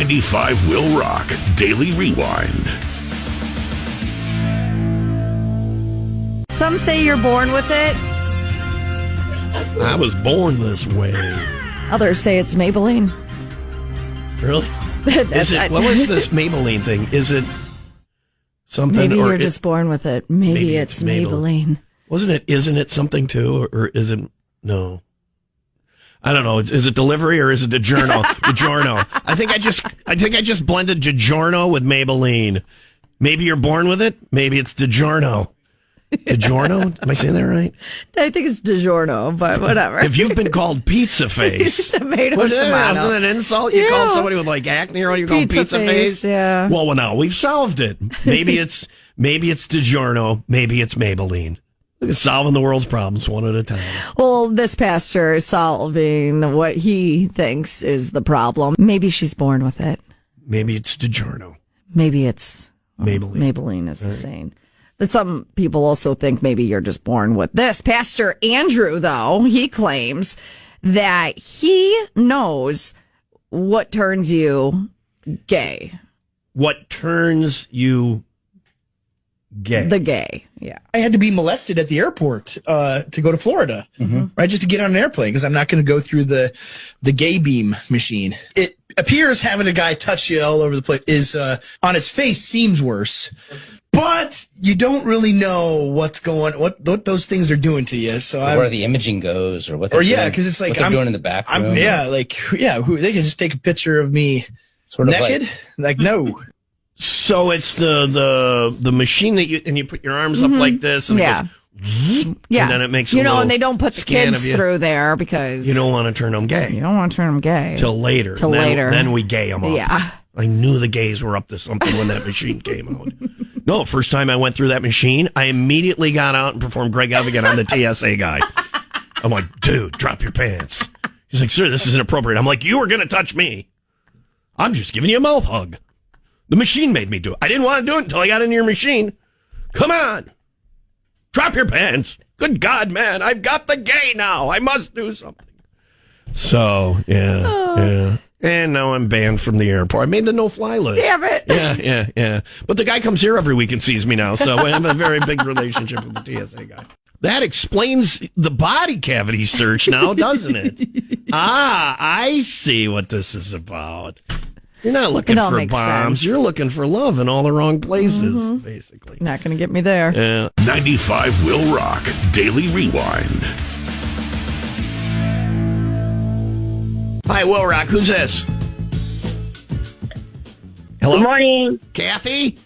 95 WIIL Rock Daily Rewind. Some say you're born with it. I was born this way. Others say it's Maybelline. Really? What was this Maybelline thing? Is it something? Maybe you're just born with it. Maybe it's Maybelline. Wasn't it? Isn't it something too? Or is it? No. I don't know. Is it delivery or is it DiGiorno? DiGiorno. I think I just blended DiGiorno with Maybelline. Maybe you're born with it. Maybe it's DiGiorno. DiGiorno? Am I saying that right? I think it's DiGiorno, but whatever. If you've been called pizza face, tomato. Isn't it an insult? You call somebody with like acne, or you call them pizza face? Yeah. Well, now we've solved it. Maybe it's DiGiorno. Maybe it's Maybelline. Look at solving the world's problems one at a time. Well, this pastor is solving what he thinks is the problem. Maybe she's born with it. Maybe it's DiGiorno. Maybe it's Maybelline. Maybelline is the saying. But some people also think maybe you're just born with this. Pastor Andrew, though, he claims that he knows what turns you gay. What turns you gay? The gay, yeah. I had to be molested at the airport to go to Florida, right? Just to get on an airplane because I'm not going to go through the gay beam machine. It appears having a guy touch you all over the place is on its face seems worse, but you don't really know what those things are doing to you. So where the imaging goes, or what? Because it's like what they're doing in the backroom. They can just take a picture of me sort of naked, like no. So it's the machine that you put your arms up like this, and it goes, and then it makes and they don't put the kids through there because you don't want to turn them gay. You don't want to turn them gay till later. Then we gay them up. Yeah, I knew the gays were up to something when that machine came out. No, first time I went through that machine, I immediately got out and performed Greg Evigan on the TSA guy. I'm like, dude, drop your pants. He's like, sir, this is inappropriate. I'm like, you were going to touch me. I'm just giving you a mouth hug. The machine made me do it. I didn't want to do it until I got in your machine. Come on. Drop your pants. Good God, man. I've got the gay now. I must do something. So, yeah. And now I'm banned from the airport. I made the no-fly list. Damn it. Yeah. But the guy comes here every week and sees me now, so I have a very big relationship with the TSA guy. That explains the body cavity search now, doesn't it? I see what this is about. You're not looking for bombs. Sense. You're looking for love in all the wrong places, basically. Not going to get me there. Yeah. 95 WIIL Rock Daily Rewind. Hi, WIIL Rock. Who's this? Hello? Good morning. Kathy?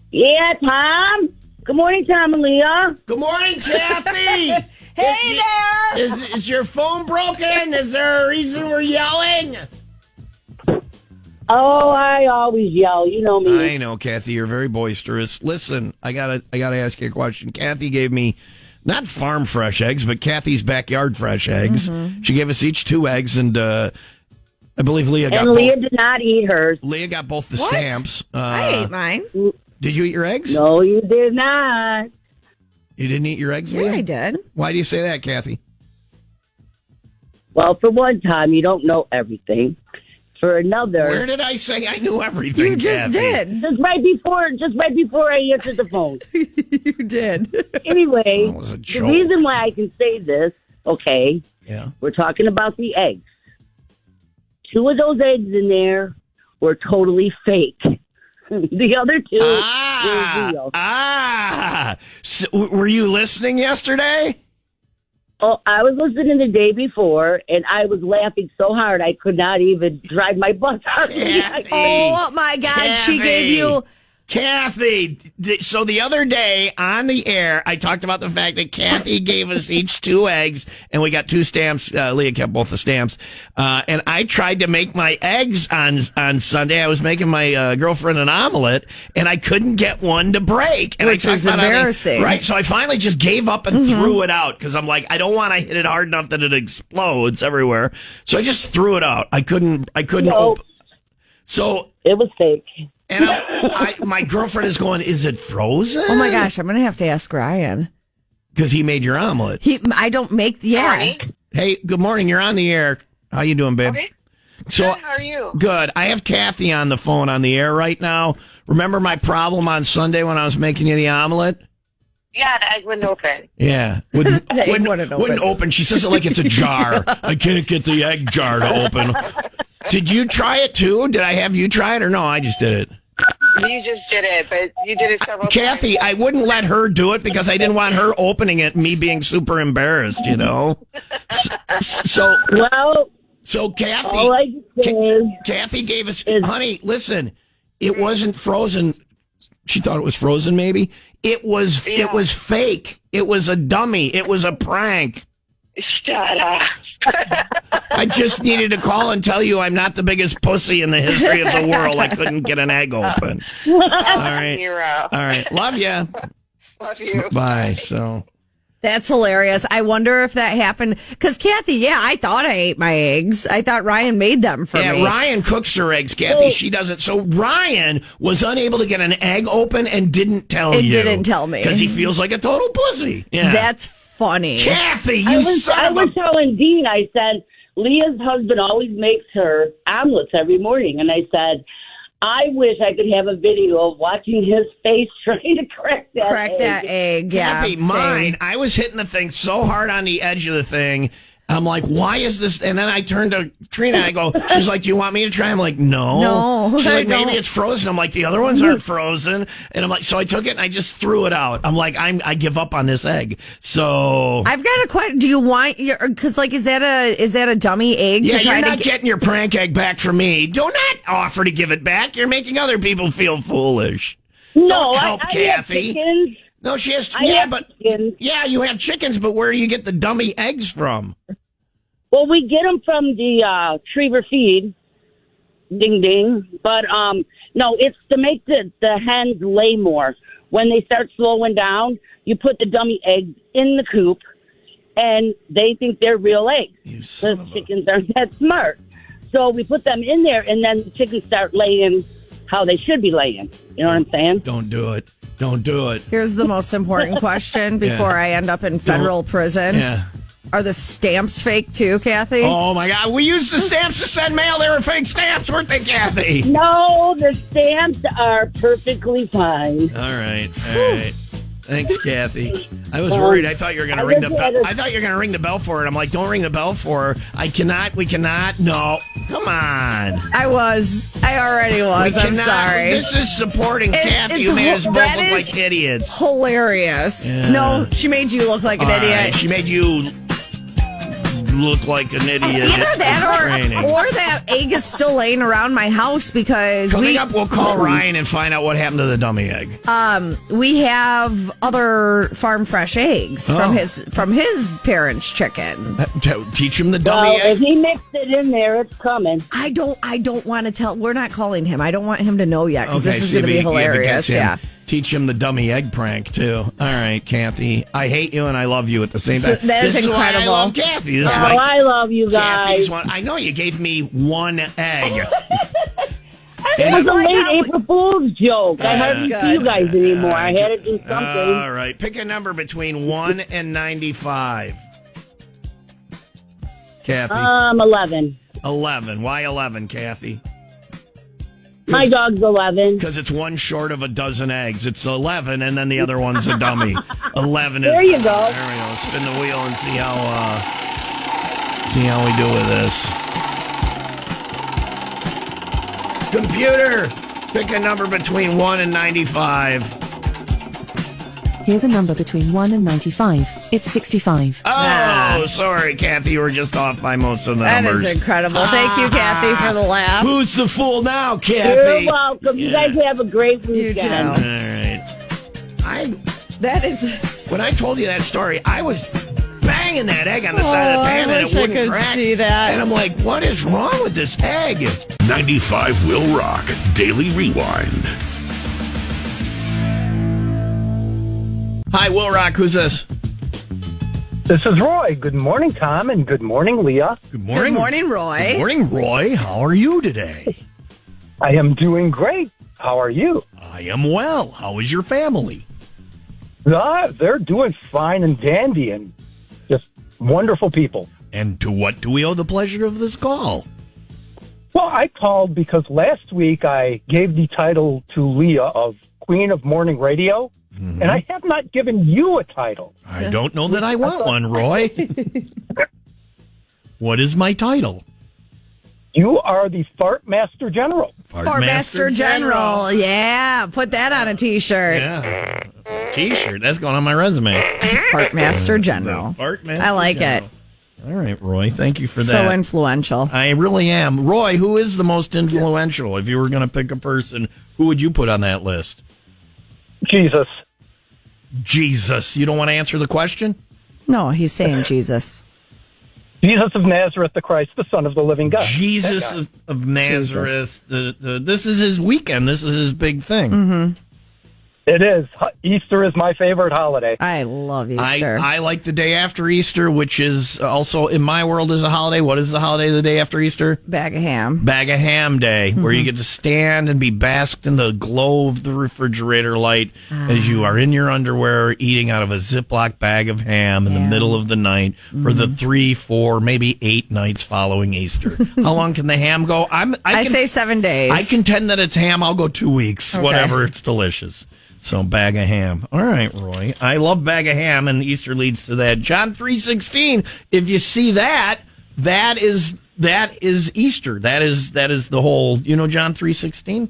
Yeah, Tom. Good morning, Tom and Leah. Good morning, Kathy. Hey there. Is your phone broken? Is there a reason we're yelling? Oh, I always yell. You know me. I know, Kathy. You're very boisterous. Listen, I gotta ask you a question. Kathy gave me not farm fresh eggs, but Kathy's backyard fresh eggs. She gave us each 2 eggs, and I believe Leah got both. Leah did not eat hers. Leah got both the stamps. I ate mine. Did you eat your eggs? No, you did not. You didn't eat your eggs, Leah? Yeah, I did. Why do you say that, Kathy? Well, for one time, you don't know everything. For another, where did I say I knew everything? You just Kathy? did. Just right before I answered the phone. You did. Anyway, the reason why I can say this, okay? Yeah. We're talking about the eggs. 2 of those eggs in there were totally fake. The other 2 were real. So, were you listening yesterday? Oh, I was listening the day before, and I was laughing so hard I could not even drive my bus out. Oh, my God. Kathy. She gave you... Kathy, so the other day on the air, I talked about the fact that Kathy gave us each 2 eggs, and we got 2 stamps. Leah kept both the stamps. And I tried to make my eggs on Sunday. I was making my girlfriend an omelet, and I couldn't get one to break. And Which is embarrassing. Right, so I finally just gave up and threw it out, because I'm like, I don't want to hit it hard enough that it explodes everywhere. So I just threw it out. I couldn't open. So it was fake. And my girlfriend is going, is it frozen? Oh, my gosh. I'm going to have to ask Ryan. Because he made your omelet. I don't make... Yeah. Hey, good morning. You're on the air. How you doing, babe? Okay. So, Good, how are you? Good. I have Kathy on the phone on the air right now. Remember my problem on Sunday when I was making you the omelet? Yeah, the egg wouldn't open. Yeah. Wouldn't open. She says it like it's a jar. I can't get the egg jar to open. Did you try it too? Did I have you try it or no? I just did it. You just did it, but you did it several times. Kathy, I wouldn't let her do it because I didn't want her opening it, me being super embarrassed, you know? So Kathy, all I can say Kathy gave us, honey, listen, it wasn't frozen. She thought it was frozen, maybe. It was fake. It was a dummy. It was a prank. Shut up. I just needed to call and tell you I'm not the biggest pussy in the history of the world. I couldn't get an egg open. All right. Zero. All right. Love you. Love you. Bye. So That's hilarious. I wonder if that happened. Because, Kathy, I thought I ate my eggs. I thought Ryan made them for me. Yeah, Ryan cooks her eggs, Kathy. She doesn't. So Ryan was unable to get an egg open and didn't tell you. Didn't tell me. Because he feels like a total pussy. Yeah. That's funny. Kathy, I was telling Dean, I said, Leah's husband always makes her omelets every morning. And I said, I wish I could have a video of watching his face trying to crack that egg. Yeah, Kathy, mine, I was hitting the thing so hard on the edge of the thing. I'm like, why is this? And then I turned to Trina and I go, she's like, do you want me to try? I'm like, no. She's like, maybe it's frozen. I'm like, the other ones aren't frozen. And I'm like, so I took it and I just threw it out. I'm like, I give up on this egg. So I've got a question. Do you want your, because like, is that a dummy egg? Yeah, you're not getting your prank egg back from me. Do not offer to give it back. You're making other people feel foolish. No, Don't help I Kathy. have chickens. No, she has, chickens. Yeah, you have chickens, but where do you get the dummy eggs from? Well, we get them from the Triever feed. Ding, ding. But, no, it's to make the hens lay more. When they start slowing down, you put the dummy eggs in the coop, and they think they're real eggs. The chickens aren't that smart. So we put them in there, and then the chickens start laying how they should be laying. You know what I'm saying? Don't do it. Don't do it. Here's the most important question before I end up in federal prison. Yeah. Are the stamps fake too, Kathy? Oh, my God. We used the stamps to send mail. They were fake stamps, weren't they, Kathy? No, the stamps are perfectly fine. All right. Thanks, Kathy. I was worried. I thought you were going to ring the bell. I thought you were going to ring the bell for it. I'm like, don't ring the bell for her. We cannot. No. Come on. I already was. I'm sorry. This is supporting Kathy, who made us both look like idiots. Hilarious. Yeah. No, she made you look like an idiot. Right. She made you look like an idiot. Either that or that egg is still laying around my house because Coming up, we'll call Ryan and find out what happened to the dummy egg. We have other farm fresh eggs from his parents' chicken. Teach him the dummy egg. If he mixed it in there, it's coming. I don't want to tell. We're not calling him. I don't want him to know yet because this is going to be hilarious. Yeah. Teach him the dummy egg prank, too. All right, Kathy. I hate you and I love you at the same time. That is incredible. Why I love Kathy. I love you guys. I know you gave me one egg. It was a late April Fool's joke. I hardly see you guys anymore. I had to do something. All right. Pick a number between 1 and 95. Kathy. 11. 11. Why 11, Kathy? My dog's 11. Because it's one short of a dozen eggs. It's 11, and then the other one's a dummy. 11 is... There you go. There we go. Spin the wheel and see how we do with this. Computer, pick a number between 1 and 95. Here's a number between 1 and 95. It's 65. Oh, sorry, Kathy. You were just off by most of the numbers. That is incredible. Thank you, Kathy, for the laugh. Who's the fool now, Kathy? You're welcome. You guys have a great weekend. All right. When I told you that story, I was banging that egg on the side of the pan and it wouldn't crack. See that. And I'm like, what is wrong with this egg? 95 Will Rock Daily Rewind. Hi, Will Rock. Who's this? This is Roy. Good morning, Tom, and good morning, Leah. Good morning. Good morning, Roy. Good morning, Roy. How are you today? I am doing great. How are you? I am well. How is your family? They're doing fine and dandy and just wonderful people. And to what do we owe the pleasure of this call? Well, I called because last week I gave the title to Leah of Queen of Morning Radio, and I have not given you a title. I don't know that I want one, Roy. What is my title? You are the Fart Master General. Fart Master General. Yeah, put that on a T-shirt. Yeah. T-shirt. That's going on my resume. Fart Master General. Fart Master I like General. it. All right, Roy. Thank you for that. So influential. I really am. Roy, who is the most influential? If you were going to pick a person, who would you put on that list? Jesus. Jesus. You don't want to answer the question? No, he's saying Jesus. Jesus of Nazareth, the Christ, the Son of the living God. Jesus of Nazareth. This is his weekend. This is his big thing. Mm-hmm. It is. Easter is my favorite holiday. I love Easter. I like the day after Easter, which is also in my world is a holiday. What is the holiday the day after Easter? Bag of ham. Bag of ham day, where you get to stand and be basked in the glow of the refrigerator light as you are in your underwear eating out of a Ziploc bag of ham in the middle of the night for the 3, 4, maybe 8 nights following Easter. How long can the ham go? I say 7 days. I contend that it's ham. I'll go 2 weeks. Okay. Whatever. It's delicious. So bag of ham. All right, Roy. I love bag of ham, and Easter leads to that. John 3:16. If you see that is Easter. That is the whole. You know John 3:16.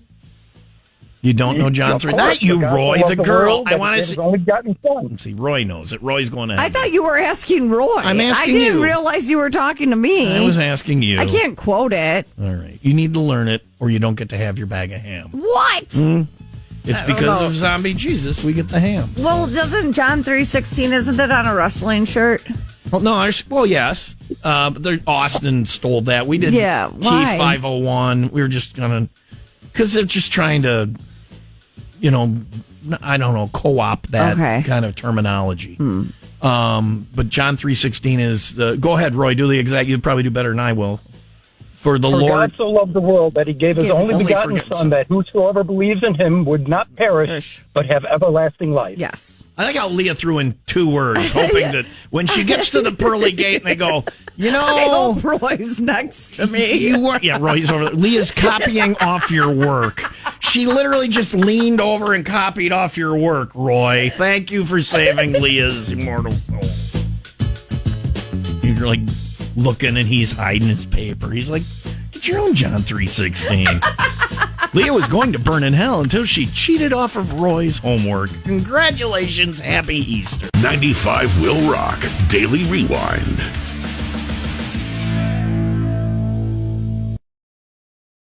You don't know John 3. Not you, Roy, the girl. I want to see. Only gotten son. See, Roy knows it. Roy's going to. I thought you were asking Roy. I'm asking you. I you. didn't realize you were talking to me. I was asking you. I can't quote it. All right. You need to learn it, or you don't get to have your bag of ham. What? It's because of zombie Jesus we get the ham. Well, doesn't John 3:16, isn't it on a wrestling shirt? Well, no, yes. But Austin stole that. We did Yeah, why? Key 501. We were just going to, because they're just trying to, I don't know, co-op that kind of terminology. But John 3:16 is, go ahead, Roy, do the exact, you'd probably do better than I will. For the Lord God so loved the world that he gave his only begotten Son, that whosoever believes in him would not perish, but have everlasting life. Yes. I like how Leah threw in 2 words, hoping that when she gets to the pearly gate and they go, I hope Roy's next to me. You weren't. Yeah, Roy's over there. Leah's copying off your work. She literally just leaned over and copied off your work, Roy. Thank you for saving Leah's immortal soul. You're like looking and he's hiding his paper. He's like, get your own John 3:16. Leah was going to burn in hell until she cheated off of Roy's homework. Congratulations. Happy Easter. 95 WIIL Rock Daily Rewind.